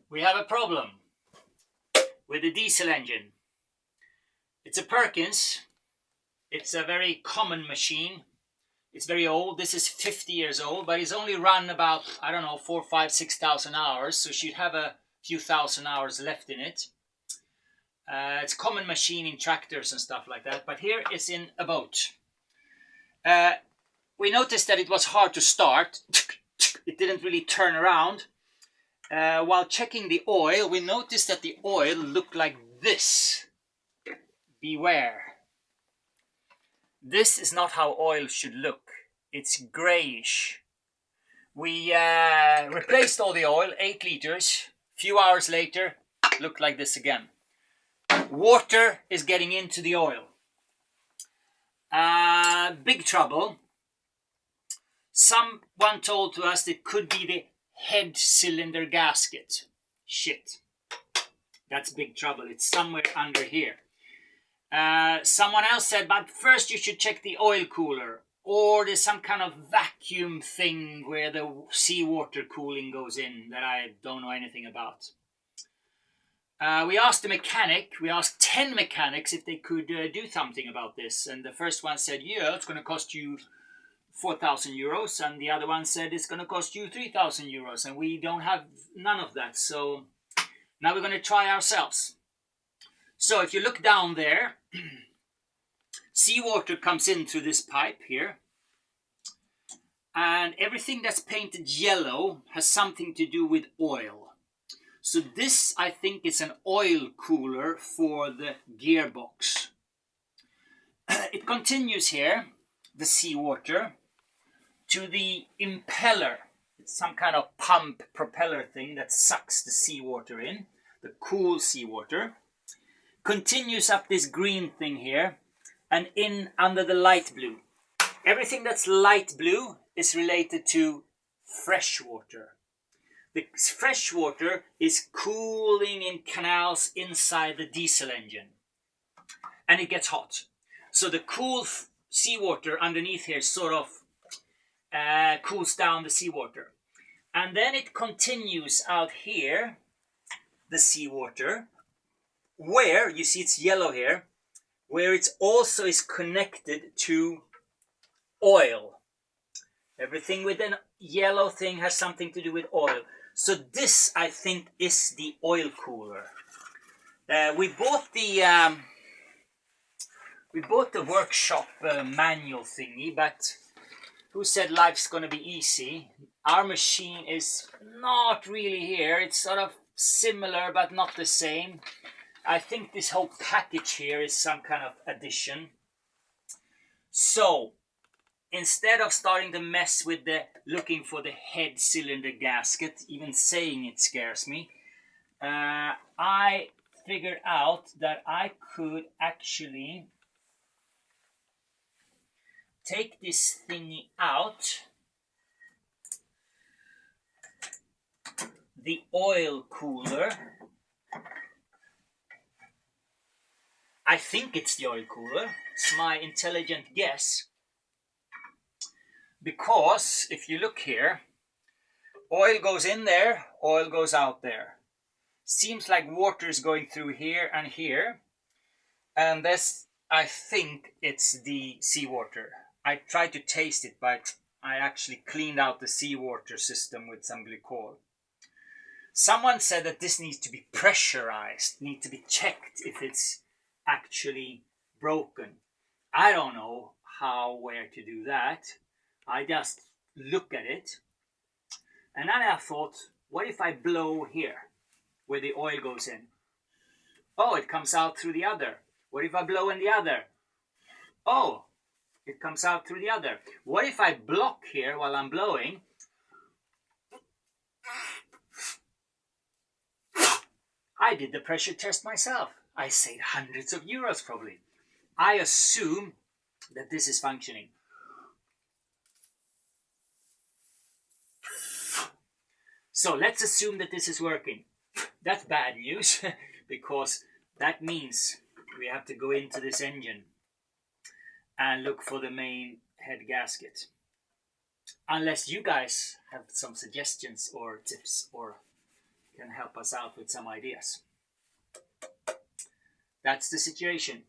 We have a problem with the diesel engine. It's a Perkins. It's a very common machine. It's very old. This is 50 years old, but it's only run about, I don't know, 4, 5, 6,000 hours. So she'd have a few thousand hours left in it. It's a common machine in tractors and stuff like that. But here it's in a boat. We noticed that it was hard to start. It didn't really turn around. While checking the oil, we noticed that the oil looked like this. Beware. This is not how oil should look. It's grayish. We replaced all the oil, 8 liters. A few hours later, looked like this again. Water is getting into the oil. Big trouble. Someone told to us it could be the head cylinder gasket. Shit. That's big trouble. It's somewhere under here. Someone else said, but first you should check the oil cooler. Or there's some kind of vacuum thing where the seawater cooling goes in that I don't know anything about. We asked the mechanic, we asked 10 mechanics if they could do something about this. And the first one said, yeah, it's going to cost you 4,000 euros. And the other one said, it's going to cost you 3,000 euros. And we don't have none of that. So now we're going to try ourselves. So if you look down there, seawater comes in through this pipe here. And everything that's painted yellow has something to do with oil. So this, I think, is an oil cooler for the gearbox. It continues here, the seawater, to the impeller. It's some kind of pump propeller thing that sucks the seawater in, the cool seawater. Continues up this green thing here and in under the light blue. Everything that's light blue is related to fresh water. The fresh water is cooling in canals inside the diesel engine. And it gets hot. So the cool seawater underneath here sort of cools down the seawater. And then it continues out here, the seawater, where, you see it's yellow here, where it also is connected to oil. Everything with a yellow thing has something to do with oil. So this, I think, is the oil cooler. We bought the workshop manual thingy, but who said life's going to be easy? Our machine is not really here. It's sort of similar, but not the same. I think this whole package here is some kind of addition. So, instead of starting to mess with the looking for the head cylinder gasket, even saying it scares me, I figured out that I could actually take this thingy out, the oil cooler. I think it's the oil cooler. It's my intelligent guess. Because if you look here, oil goes in there, oil goes out there. Seems like water is going through here and here. And this, I think it's the seawater. I tried to taste it, but I actually cleaned out the seawater system with some glycol. Someone said that this needs to be pressurized, needs to be checked if it's actually broken. I don't know where to do that. I just look at it. And then I thought, what if I blow here, where the oil goes in? Oh, it comes out through the other. What if I blow in the other? Oh, it comes out through the other. What if I block here while I'm blowing? I did the pressure test myself. I saved hundreds of euros probably. I assume that this is functioning. So let's assume that this is working. That's bad news because that means we have to go into this engine and look for the main head gasket. Unless you guys have some suggestions or tips or can help us out with some ideas. That's the situation.